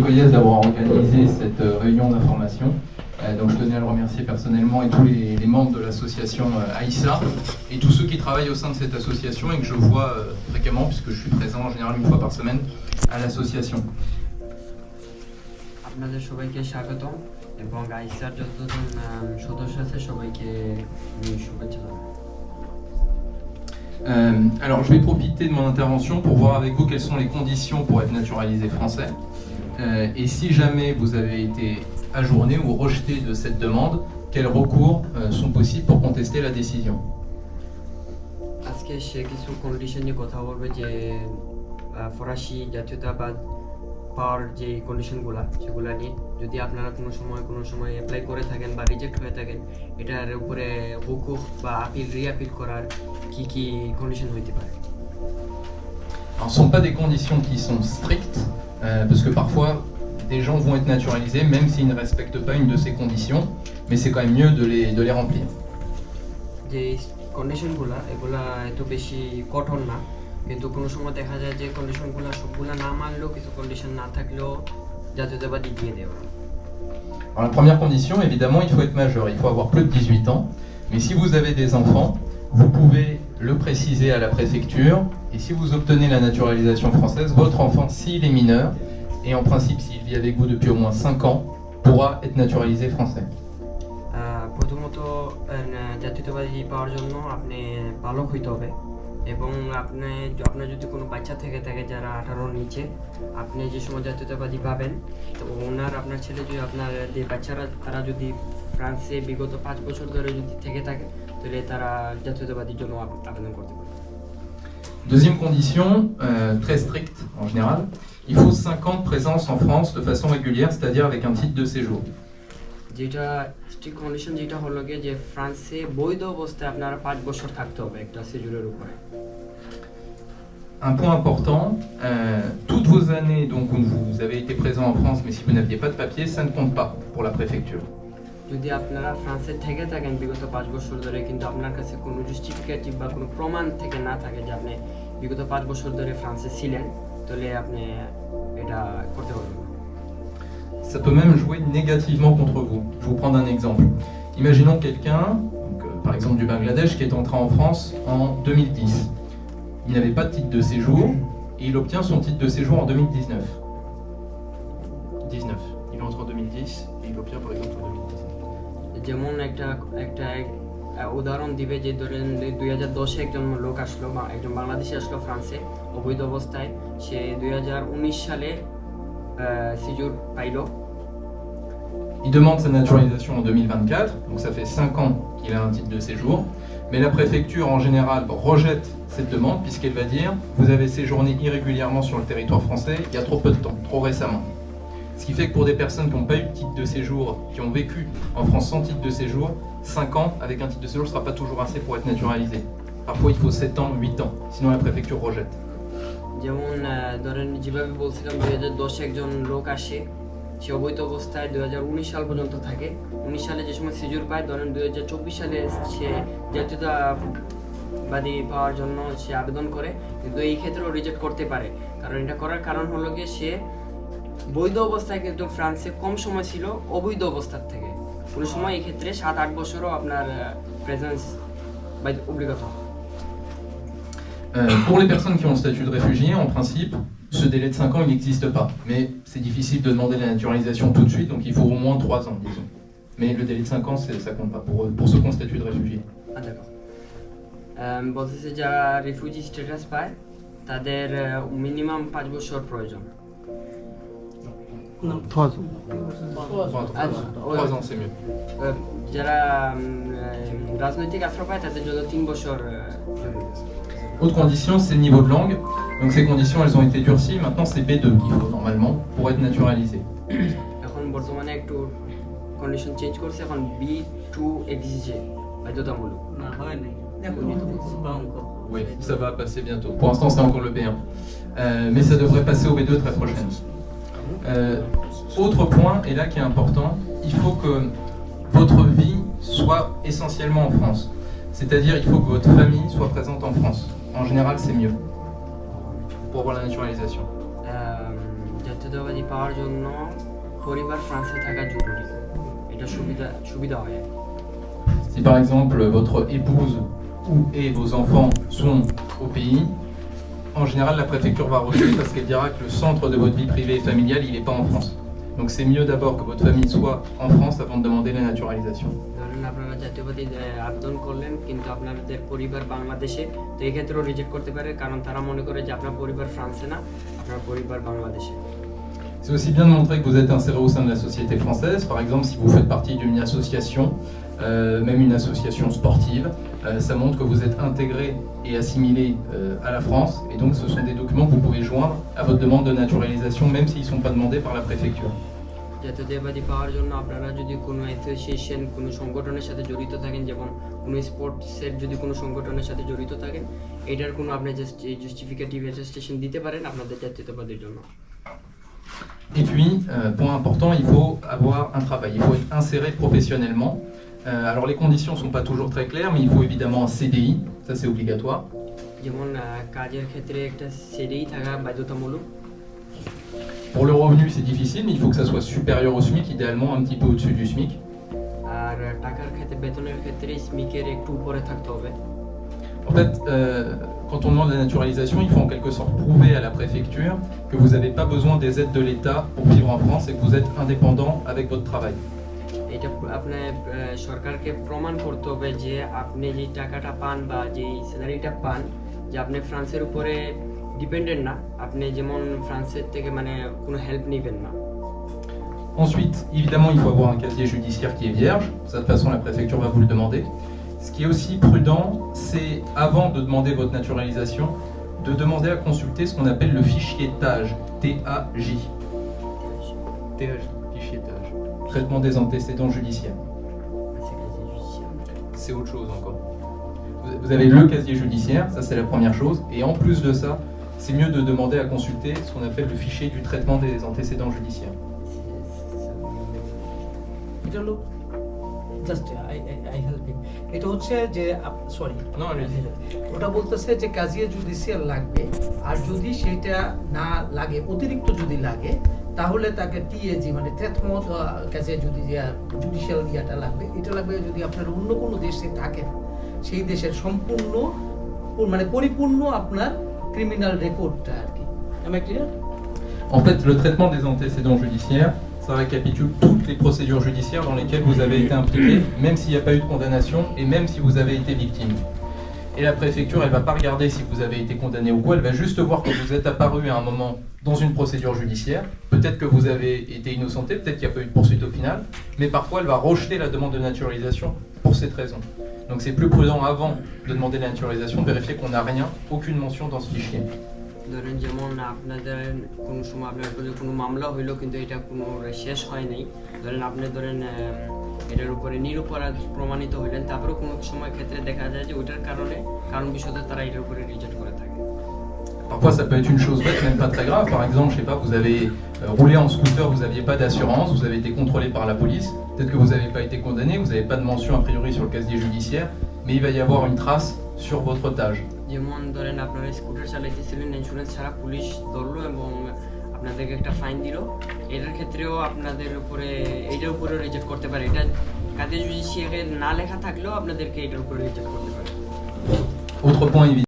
Coyez d'avoir organisé cette réunion d'information. Donc je tenais à le remercier personnellement et tous les membres de l'association AISA et tous ceux qui travaillent au sein de cette association et que je vois fréquemment puisque je suis présent en général une fois par semaine à l'association. আপনাদের সবাইকে স্বাগতম এবং আইসার যতজন সদস্য আছে সবাইকে শুভেচ্ছা জানাই। Alors je vais profiter de mon intervention pour voir avec vous quelles sont les conditions pour être naturalisé français. Et si jamais vous avez été ajourné ou rejeté de cette demande, quels recours sont possibles pour contester la décision? আজকে সে কিছু কন্ডিশন নিয়ে কথা বলবে যে ফরাসি জাতীয়তাবাদ পাওয়ার যে কন্ডিশনগুলো সেগুলো নিয়ে যদি আপনারা কোনো সময় অ্যাপ্লাই করে থাকেন বা রিজেক্ট হয়ে থাকেন এটার উপরে হুকুক বা আপিল রিআপিল করার কি কন্ডিশন হইতে পারে। Alors, ce ne sont pas des conditions qui sont strictes, parce que parfois des gens vont être naturalisés même s'ils ne respectent pas une de ces conditions, mais c'est quand même mieux de les remplir. যে কন্ডিশনগুলো এগুলা এত বেশি কঠোর না, কিন্তু কোনো সময় দেখা যায় যে কন্ডিশনগুলো সবগুলো না মানলেও কিছু কন্ডিশন না থাকলেও জাতীয়তাবাদী দিয়ে দেওয়া। Alors, la première condition, évidemment, il faut être majeur, il faut avoir plus de 18 ans, mais si vous avez des enfants, vous pouvez le préciser à la préfecture, et si vous obtenez la naturalisation française, votre enfant, s'il est mineur, et en principe s'il vit avec vous depuis au moins 5 ans, pourra être naturalisé français. প্রথমত জাতীয়তাবাদী পাওয়ার জন্য আপনি বালক হইতে হবে এবং আপনার যদি কোনো বাচ্চা থেকে থাকে যারা 18-র নিচে, আপনি যে সময় জাতীয়তাবাদী পাবেন তো আপনার ছেলে যদি আপনার যে বাচ্চারা তারা যদি ফ্রান্সে বিগত 5 বছর ধরে যদি থেকে থাকে তাহলে তারা জাতীয়তাবাদীর জন্য আবেদন করতে পারে। Deuxième condition, très stricte en général, il faut 5 ans de présence en France de façon régulière, c'est-à-dire avec un titre de séjour. যেটা স্ট্রিক্ট কন্ডিশন যেটা হলো গিয়ে যে ফ্রান্সে বৈধ অবস্থায় আপনারা 5 বছর থাকতে হবে একটা séjour উপরে। Un point important, toutes vos années donc où vous avez été présent en France, mais si vous n'aviez pas de papier, ça ne compte pas pour la préfecture. যদি আপনারা ফ্রান্সে থেকে থাকেন বিগত 5 বছর ধরে কিন্তু আপনার কাছে কোনো জাস্টিফিকেটিভ বা কোনো প্রমাণ থেকে না থাকে যে আপনি বিগত 5 বছর ধরে ফ্রান্সে ছিলেন তাহলে আপনি এটা করতে পারবেন। Ça peut même jouer négativement contre vous. Je vous prends un exemple. Imaginons quelqu'un, par exemple du Bangladesh, qui est entré en France en 2010. Il n'avait pas de titre de séjour et il obtient son titre de séjour en 2019. 19. Il entre en 2010 et il obtient par exemple en 2010. যেমন একটা উদাহরণ দিবে যে ধরেন 2010-এ একজন লোক আসলো বা একজন বাংলাদেশি আসলো ফ্রান্সে অবৈধ অবস্থায়, সে 2019 সালে séjour পাইলো। Il demande sa naturalisation en 2024, donc ça fait 5 ans qu'il a un titre de séjour, mais la préfecture en général rejette cette demande puisqu'elle va dire vous avez séjourné irrégulièrement sur le territoire français il y a trop peu de temps, trop récemment. Ce qui fait que pour des personnes qui n'ont pas eu de titre de séjour, qui ont vécu en France sans titre de séjour, 5 ans avec un titre de séjour ne sera pas toujours assez pour être naturalisé. Parfois il faut 7 ans, 8 ans, sinon la préfecture rejette. যেমন ধরেন যেভাবে বলছিলাম 2010-এ একজন লোক আসে, সে অবৈধ অবস্থায় 2019 সাল পর্যন্ত থাকে, 19 সালে যে সময় সিজুর পায় ধরেন 2024 সালে সে জাতীয়তাবাদী পাওয়ার জন্য সে আবেদন করে, কিন্তু এই ক্ষেত্রেও রিজেক্ট করতে পারে। কারণ এটা করার কারণ হলো গিয়ে সে বৈধ অবস্থায় কিন্তু ফ্রান্সে কম সময় ছিল অবৈধ অবস্থার থেকে, কোনো সময় এই ক্ষেত্রে 7-8 বছরও আপনার presence obligatoire. Pour les personnes qui ont le statut de réfugié, en principe, ce délai de 5 ans, il n'existe pas. Mais c'est difficile de demander la naturalisation tout de suite, donc il faut au moins 3 ans, disons. Mais le délai de 5 ans, ça compte pas pour ceux qui ont le statut de réfugié. Ah d'accord. বলতেছে যারা refugee status পায় তাদের মিনিমাম 5 বছর প্রয়োজন। 3 ans, c'est mieux. যারা রাজনৈতিক আশ্রয় পায় তাদের জন্য 3 বছর। Autre condition, c'est le niveau de langue. Donc ces conditions, elles ont été durcies. Maintenant, c'est B2 qu'il faut normalement pour être naturalisé. এখন বর্তমানে একটু কন্ডিশন চেঞ্জ করছে, এখন B2 এক্সিজে বাধ্যতামূলক। না হয় নাই। Oui, ça va passer bientôt. Pour l'instant, c'est encore le B1. Mais ça devrait passer au B2 très prochainement. Autre point, et là qui est important, il faut que votre vie soit essentiellement en France. C'est-à-dire, il faut que votre famille soit présente en France. En général, c'est mieux pour avoir la naturalisation. জাতীয়তাবাদী পাওয়ার জন্য পরিবার ফ্রান্সে থাকা জরুরি, এটা সুবিধা হয়। Si par exemple votre épouse ou et vos enfants sont au pays, en général la préfecture va rejeter parce qu'elle dira que le centre de votre vie privée et familiale il n'est pas en France. Donc c'est mieux d'abord que votre famille soit en France avant de demander la naturalisation. ধরেন আপনারা জাতীয়তাবাদী আবেদন করলেন কিন্তু আপনাদের পরিবার বাংলাদেশে, তো এই ক্ষেত্রেও রিজেক্ট করতে পারে, কারণ তারা মনে করে যে আপনার পরিবার ফ্রান্সে না, আপনার পরিবার বাংলাদেশে। C'est aussi bien de montrer que vous êtes inséré au sein de la société française. Par exemple, si vous faites partie d'une association, même une association sportive, ça montre que vous êtes intégré et assimilé à la France. Et donc, ce sont des documents que vous pouvez joindre à votre demande de naturalisation, même s'ils ne sont pas demandés par la préfecture. জাতীয়তাবাদী পাওয়ার জন্য আপনারা যদি কোনো অ্যাসোসিয়েশন, কোনো সংগঠনের সাথে জড়িত থাকেন, যেমন কোনো স্পোর্টসের যদি কোনো সংগঠনের সাথে জড়িত থাকেন, এটার কোনো আপনি জাস্ট জাস্টিফিকেটিভ অ্যাটেস্টেশন দিতে পারেন আপনাদের জাতীয়তাবাদের জন্য। Et puis, point important, il faut avoir un travail, il faut être inséré professionnellement. Alors les conditions ne sont pas toujours très claires, mais il faut évidemment un CDI, ça c'est obligatoire. যেমন কাজের ক্ষেত্রে একটা সিডিই থাকা বাধ্যতামূলক। Pour le revenu, c'est difficile, mais il faut que ça soit supérieur au SMIC, idéalement un petit peu au-dessus du SMIC. আর টাকার ক্ষেত্রে, বেতনের ক্ষেত্রে স্মিকের একটু উপরে থাকতে হবে। En fait, quand on demande la naturalisation, il faut en quelque sorte prouver à la préfecture que vous n'avez pas besoin des aides de l'État pour vivre en France et que vous êtes indépendant avec votre travail. এটা আপনার সরকারকে প্রমাণ করতে হবে যে আপনি যে টাকাটা পান বা যে স্যালারিটা পান, যে আপনি ফ্রান্সের উপরে ডিপেন্ডেন্ট না, আপনি যেমন ফ্রান্সের থেকে মানে কোনো হেল্প নেবেন না। Ensuite, évidemment, il faut avoir un casier judiciaire qui est vierge. Ça, de toute façon, la préfecture va vous le demander. Ce qui est aussi prudent, c'est avant de demander votre naturalisation, de demander à consulter ce qu'on appelle le fichier TAJ, T-A-J. TAJ, fichier TAJ. Traitement des antécédents judiciaires. C'est autre chose encore. Vous avez le casier judiciaire, ça c'est la première chose. Et en plus de ça, c'est mieux de demander à consulter ce qu'on appelle le fichier du traitement des antécédents judiciaires. এটা হলো just I help you. এটা হচ্ছে যে sorry Non, allez-y. ওটা বলতেছে যে কাজিয়ে জুডিশিয়াল লাগবে, আর যদি সেটা না লাগে, অতিরিক্ত যদি লাগে, তাহলে তাকে টিএজি মানে ট্রেটমেন্ট কাজিয়ে জুডিশিয়াল ইয়াটা লাগবে। এটা লাগবে যদি আপনার অন্য কোনো দেশে থাকেন, সেই দেশের সম্পূর্ণ মানে পরিপূর্ণ আপনার ক্রিমিনাল রেকর্ডটা আর কি। Am I clear? En fait, le traitement des antécédents judiciaires, ça récapitule toutes les procédures judiciaires dans lesquelles vous avez été impliqué, même s'il n'y a pas eu de condamnation et même si vous avez été victime. Et la préfecture, elle ne va pas regarder si vous avez été condamné ou quoi, elle va juste voir que vous êtes apparu à un moment dans une procédure judiciaire. Peut-être que vous avez été innocenté, peut-être qu'il n'y a pas eu de poursuite au final, mais parfois elle va rejeter la demande de naturalisation pour cette raison. Donc c'est plus prudent avant de demander la naturalisation de vérifier qu'on n'a rien, aucune mention dans ce fichier. ধরেন যেমন আপনাদের কোনো সময় আপনার উপরে কোনো মামলা হইলো কিন্তু এটা কোনো শেষ হয় নাই, ধরেন আপনি এটার উপরে নিরপরাধ প্রমাণিত হইলেন, তারপরেও কোনো সময় ক্ষেত্রে দেখা যায় যে ওইটার কারণ বিষয়ে তারা এটার উপরে রিজেক্ট করে থাকে। Parfois ça peut être une chose bête, même pas très grave. Par exemple, je sais pas, vous avez roulé en scooter, vous n'aviez pas d'assurance, vous avez été contrôlé par la police, peut-être que vous n'avez pas été condamné, vous n'avez pas de mention a priori sur le casier judiciaire, mais il va y avoir une trace sur votre TAJ. যেমন ধরেন আপনারা স্কুটার চালাইতেছিলেন, ইন্স্যুরেন্স ছাড়া পুলিশ ধরলো এবং আপনাদেরকে একটা ফাইন দিল, এটার ক্ষেত্রেও আপনাদের উপরে এইটার উপরে রিজেক্ট করতে পারে। এটা কাজে জুডিশিয়ারে না লেখা থাকলেও আপনাদেরকে এটার উপরে রিজেক্ট করতে পারে। Autre point évident.